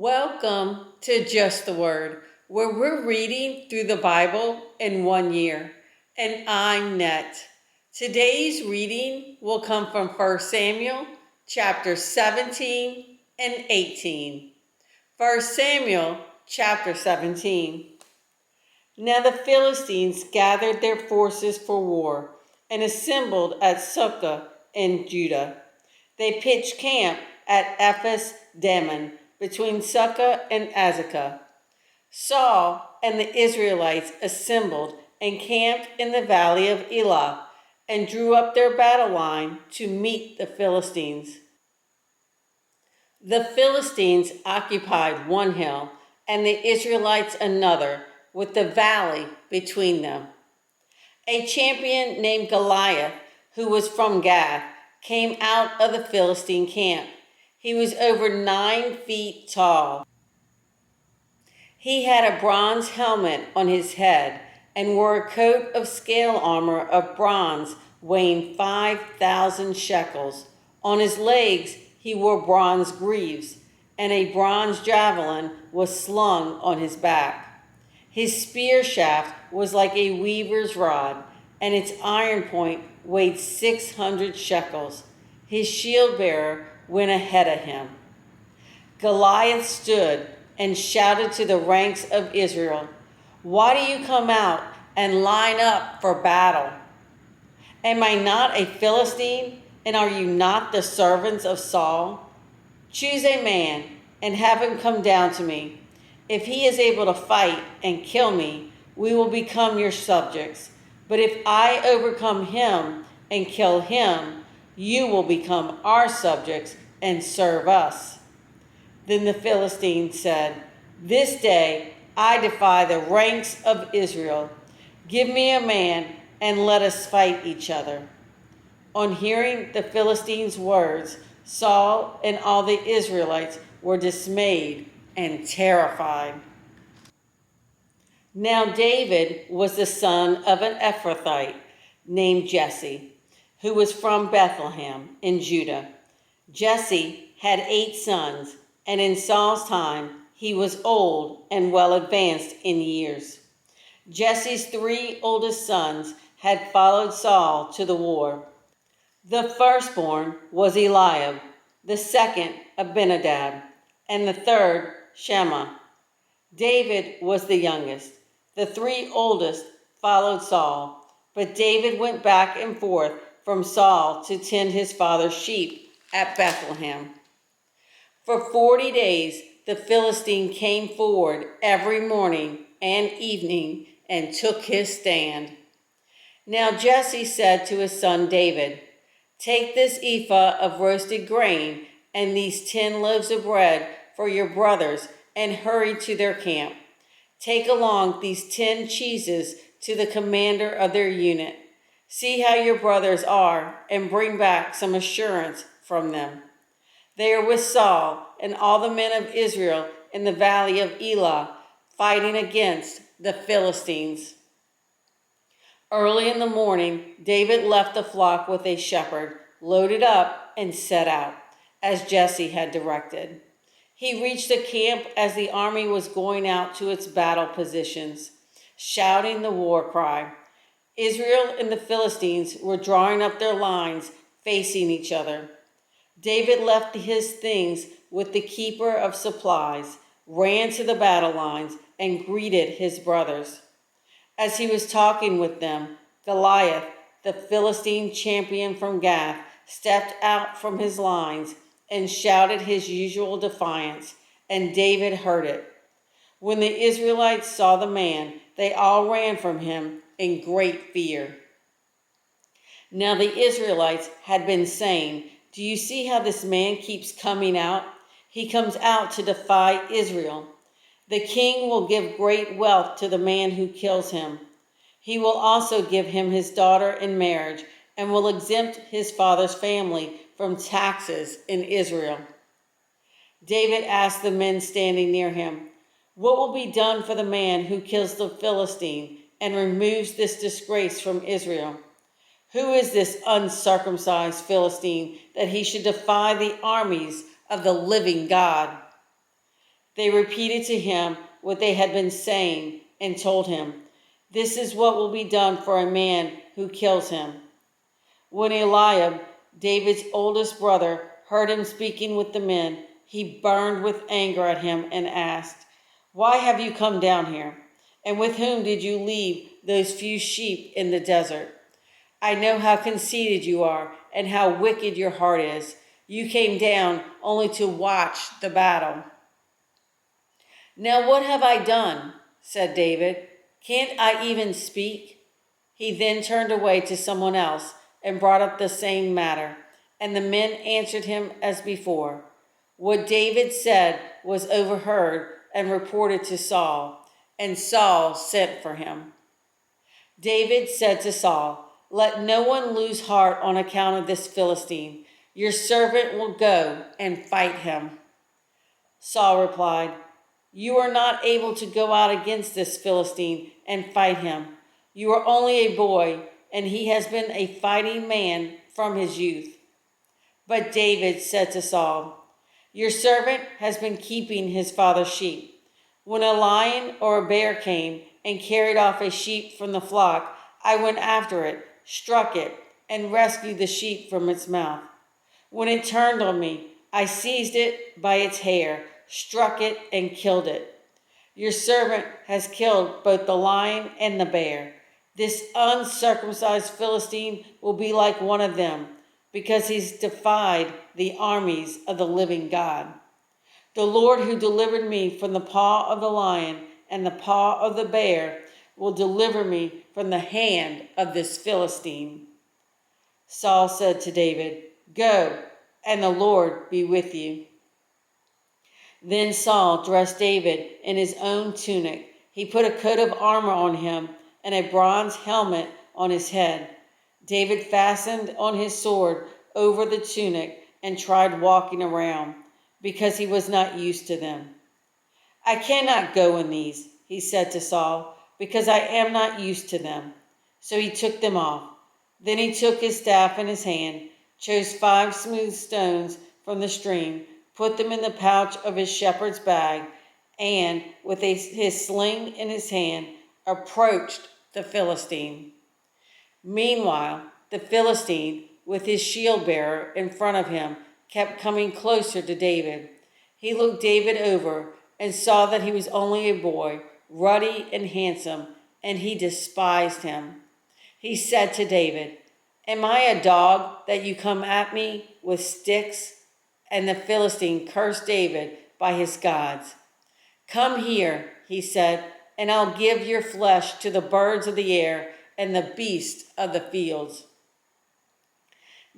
Welcome to Just the Word, where we're reading through the Bible in 1 year. And I'm Net. Today's reading will come from 1 Samuel chapter 17 and 18. 1 Samuel chapter 17. Now the Philistines gathered their forces for war and assembled at Sukkah in Judah. They pitched camp at Ephes Dammim between Sukkah and Azekah. Saul and the Israelites assembled and camped in the valley of Elah and drew up their battle line to meet the Philistines. The Philistines occupied one hill and the Israelites another, with the valley between them. A champion named Goliath, who was from Gath, came out of the Philistine camp. He was over 9 feet tall. He had a bronze helmet on his head and wore a coat of scale armor of bronze weighing 5,000 shekels. On his legs he wore bronze greaves, and a bronze javelin was slung on his back. His spear shaft was like a weaver's rod, and its iron point weighed 600 shekels. His shield bearer went ahead of him. Goliath stood and shouted to the ranks of Israel, "Why do you come out and line up for battle? Am I not a Philistine, and are you not the servants of Saul? Choose a man and have him come down to me. If he is able to fight and kill me, we will become your subjects. But if I overcome him and kill him, you will become our subjects and serve us." Then the Philistines said, "This day I defy the ranks of Israel. Give me a man and let us fight each other." On hearing the Philistines' words, Saul and all the Israelites were dismayed and terrified. Now David was the son of an Ephrathite named Jesse, who was from Bethlehem in Judah. Jesse had 8 sons, and in Saul's time he was old and well advanced in years. Jesse's 3 oldest sons had followed Saul to the war. The firstborn was Eliab, the second Abinadab, and the third Shammah. David was the youngest. The 3 oldest followed Saul, but David went back and forth from Saul to tend his father's sheep at Bethlehem. For 40 days the Philistine came forward every morning and evening and took his stand. Now Jesse said to his son David, "Take this ephah of roasted grain and these 10 loaves of bread for your brothers and hurry to their camp. Take along these 10 cheeses to the commander of their unit. See how your brothers are and bring back some assurance from them. They are with Saul and all the men of Israel in the valley of Elah, fighting against the Philistines." Early in the morning, David left the flock with a shepherd, loaded up, and set out, as Jesse had directed. He reached the camp as the army was going out to its battle positions, shouting the war cry. Israel and the Philistines were drawing up their lines, facing each other. David left his things with the keeper of supplies, ran to the battle lines, and greeted his brothers. As he was talking with them, Goliath, the Philistine champion from Gath, stepped out from his lines and shouted his usual defiance, and David heard it. When the Israelites saw the man, they all ran from him in great fear. Now the Israelites had been saying, "Do you see how this man keeps coming out? He comes out to defy Israel. The king will give great wealth to the man who kills him. He will also give him his daughter in marriage and will exempt his father's family from taxes in Israel." David asked the men standing near him, "What will be done for the man who kills the Philistine and removes this disgrace from Israel? Who is this uncircumcised Philistine that he should defy the armies of the living God?" They repeated to him what they had been saying and told him, "This is what will be done for a man who kills him." When Eliab, David's oldest brother, heard him speaking with the men, he burned with anger at him and asked, "Why have you come down here? And with whom did you leave those few sheep in the desert? I know how conceited you are and how wicked your heart is. You came down only to watch the battle." "Now what have I done?" said David. "Can't I even speak?" He then turned away to someone else and brought up the same matter, and the men answered him as before. What David said was overheard and reported to Saul, and Saul sent for him. David said to Saul, "Let no one lose heart on account of this Philistine. Your servant will go and fight him." Saul replied, "You are not able to go out against this Philistine and fight him. You are only a boy, and he has been a fighting man from his youth." But David said to Saul, "Your servant has been keeping his father's sheep. When a lion or a bear came and carried off a sheep from the flock, I went after it, struck it, and rescued the sheep from its mouth. When it turned on me, I seized it by its hair, struck it, and killed it. Your servant has killed both the lion and the bear. This uncircumcised Philistine will be like one of them, because he's defied the armies of the living God. The Lord who delivered me from the paw of the lion and the paw of the bear will deliver me from the hand of this Philistine." Saul said to David, "Go, and the Lord be with you." Then Saul dressed David in his own tunic. He put a coat of armor on him and a bronze helmet on his head. David fastened on his sword over the tunic and tried walking around, because he was not used to them. "I cannot go in these," he said to Saul, "because I am not used to them." So he took them off. Then he took his staff in his hand, chose 5 smooth stones from the stream, put them in the pouch of his shepherd's bag, and with his sling in his hand, approached the Philistine. Meanwhile, the Philistine, with his shield bearer in front of him, kept coming closer to David. He looked David over and saw that he was only a boy, ruddy and handsome, and he despised him. He said to David, "Am I a dog that you come at me with sticks?" And the Philistine cursed David by his gods. "Come here," he said, "and I'll give your flesh to the birds of the air and the beasts of the fields."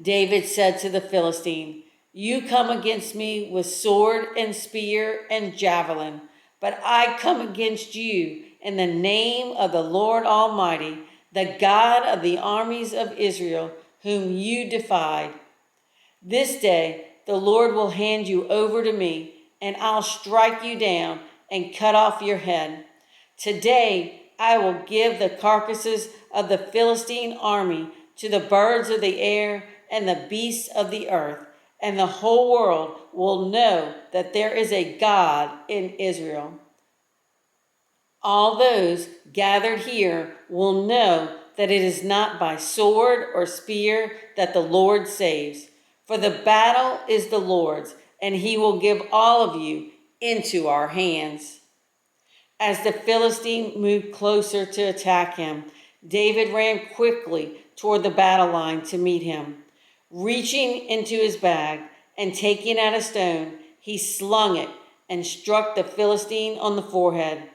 David said to the Philistine, "You come against me with sword and spear and javelin, but I come against you in the name of the Lord Almighty, the God of the armies of Israel, whom you defied. This day the Lord will hand you over to me, and I'll strike you down and cut off your head. Today I will give the carcasses of the Philistine army to the birds of the air and the beasts of the earth, and the whole world will know that there is a God in Israel. All those gathered here will know that it is not by sword or spear that the Lord saves, for the battle is the Lord's, and he will give all of you into our hands." As the Philistine moved closer to attack him, David ran quickly toward the battle line to meet him. Reaching into his bag and taking out a stone, he slung it and struck the Philistine on the forehead.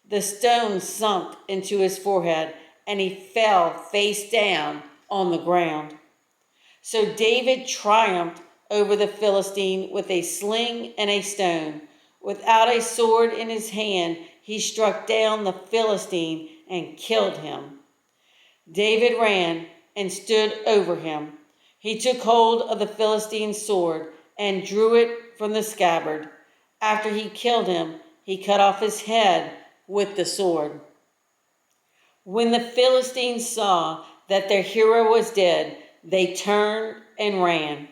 The stone sunk into his forehead, and he fell face down on the ground. So David triumphed over the Philistine with a sling and a stone. Without a sword in his hand, he struck down the Philistine and killed him. David ran and stood over him. He took hold of the Philistine's sword and drew it from the scabbard. After he killed him, he cut off his head with the sword. When the Philistines saw that their hero was dead, they turned and ran.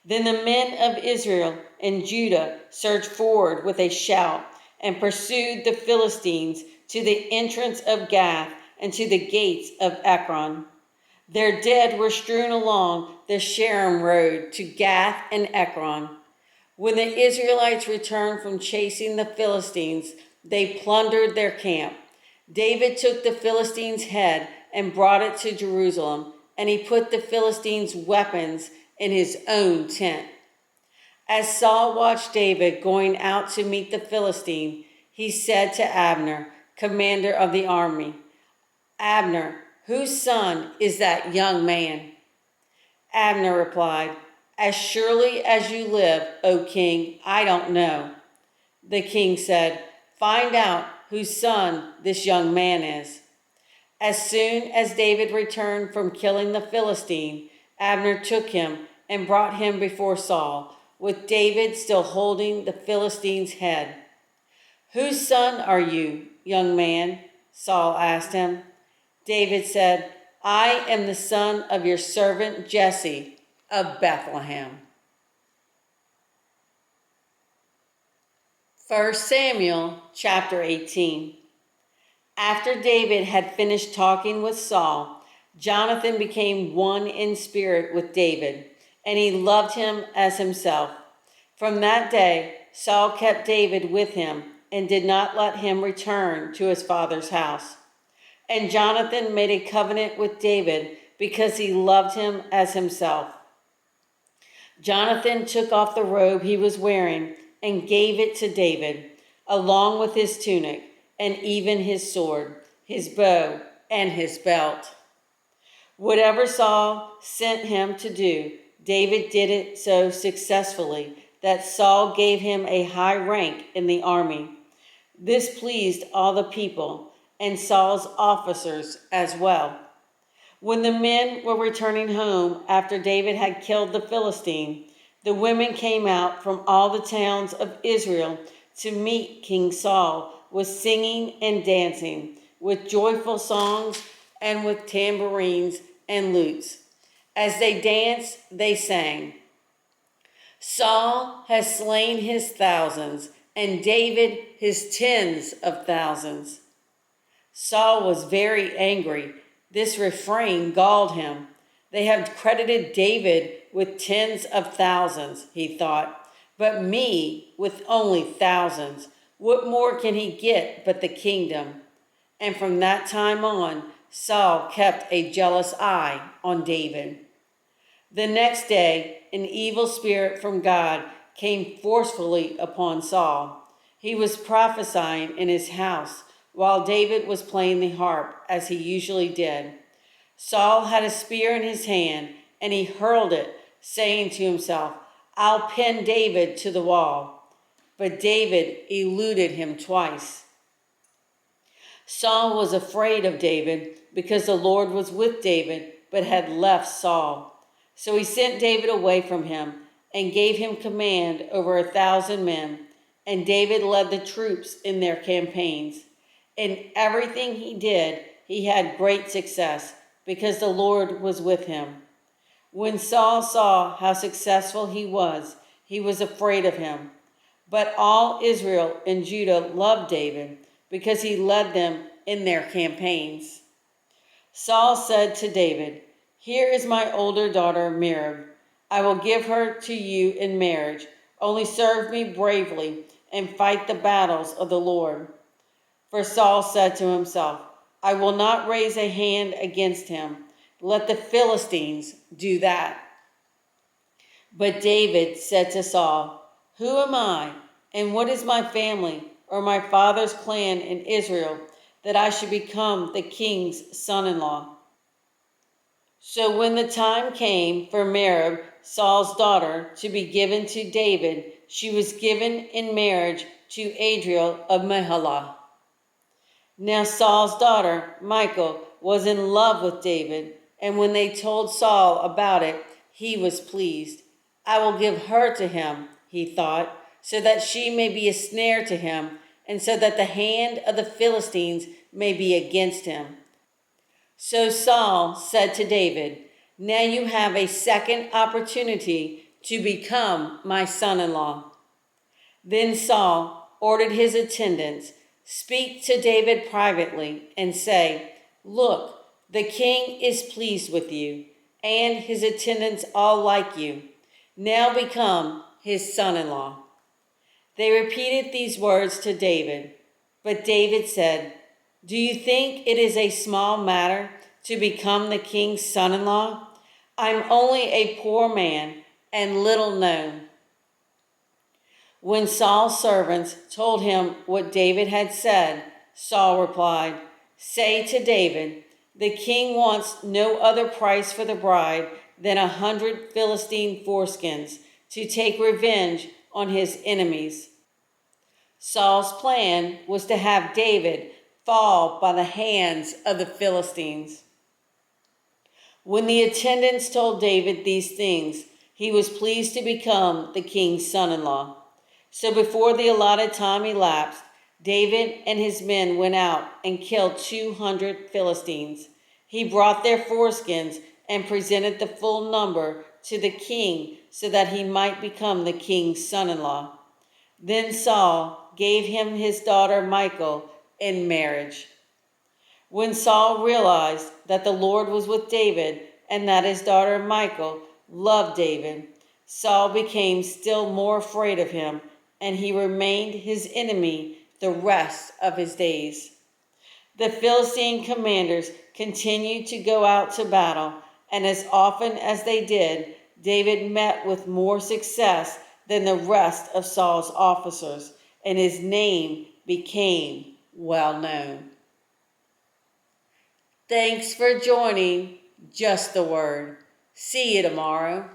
Then the men of Israel and Judah surged forward with a shout and pursued the Philistines to the entrance of Gath and to the gates of Ekron. Their dead were strewn along the Sharon road to Gath and Ekron. When the Israelites returned from chasing the Philistines, they plundered their camp. David took the Philistines' head and brought it to Jerusalem, and he put the Philistines' weapons in his own tent. As Saul watched David going out to meet the Philistine, he said to Abner, commander of the army, "Abner, whose son is that young man?" Abner replied, "As surely as you live, O king, I don't know." The king said, "Find out whose son this young man is." As soon as David returned from killing the Philistine, Abner took him and brought him before Saul, with David still holding the Philistine's head. "Whose son are you, young man?" Saul asked him. David said, "I am the son of your servant Jesse of Bethlehem." 1 Samuel chapter 18. After David had finished talking with Saul, Jonathan became one in spirit with David, and he loved him as himself. From that day, Saul kept David with him and did not let him return to his father's house. And Jonathan made a covenant with David because he loved him as himself. Jonathan took off the robe he was wearing and gave it to David, along with his tunic and even his sword, his bow, and his belt. Whatever Saul sent him to do, David did it so successfully that Saul gave him a high rank in the army. This pleased all the people and Saul's officers as well. When the men were returning home after David had killed the Philistine, the women came out from all the towns of Israel to meet King Saul with singing and dancing, with joyful songs and with tambourines and lutes. As they danced, they sang, "Saul has slain his thousands, and David his tens of thousands." Saul was very angry. This refrain galled him. They have credited David with tens of thousands, he thought, but me with only thousands. What more can he get but the kingdom? And from that time on, Saul kept a jealous eye on David. The next day, an evil spirit from God came forcefully upon Saul. He was prophesying in his house while David was playing the harp, as he usually did. Saul had a spear in his hand, and he hurled it, saying to himself, "I'll pin David to the wall." But David eluded him twice. Saul was afraid of David because the Lord was with David, but had left Saul. So he sent David away from him and gave him command over 1,000 men, and David led the troops in their campaigns. In everything he did, he had great success because the Lord was with him. When Saul saw how successful he was afraid of him. But all Israel and Judah loved David because he led them in their campaigns. Saul said to David, "Here is my older daughter Merab. I will give her to you in marriage. Only serve me bravely and fight the battles of the Lord." For Saul said to himself, "I will not raise a hand against him. Let the Philistines do that." But David said to Saul, "Who am I, and what is my family or my father's clan in Israel, that I should become the king's son-in-law?" So when the time came for Merab, Saul's daughter, to be given to David, she was given in marriage to Adriel of Meholah. Now Saul's daughter, Michal, was in love with David, and when they told Saul about it, he was pleased. "I will give her to him," he thought, "so that she may be a snare to him, and so that the hand of the Philistines may be against him." So Saul said to David, "Now you have a second opportunity to become my son-in-law." Then Saul ordered his attendants, "Speak to David privately and say, 'Look, the king is pleased with you, and his attendants all like you. Now become his son-in-law.'" They repeated these words to David, but David said, "Do you think it is a small matter to become the king's son-in-law? I'm only a poor man and little known." When Saul's servants told him what David had said, Saul replied, "Say to David, 'The king wants no other price for the bride than 100 Philistine foreskins to take revenge on his enemies.'" Saul's plan was to have David fall by the hands of the Philistines. When the attendants told David these things, he was pleased to become the king's son-in-law. So before the allotted time elapsed, David and his men went out and killed 200 Philistines. He brought their foreskins and presented the full number to the king so that he might become the king's son-in-law. Then Saul gave him his daughter Michal in marriage. When Saul realized that the Lord was with David and that his daughter Michal loved David, Saul became still more afraid of him, and he remained his enemy the rest of his days. The Philistine commanders continued to go out to battle, and as often as they did, David met with more success than the rest of Saul's officers, and his name became well known. Thanks for joining Just the Word. See you tomorrow.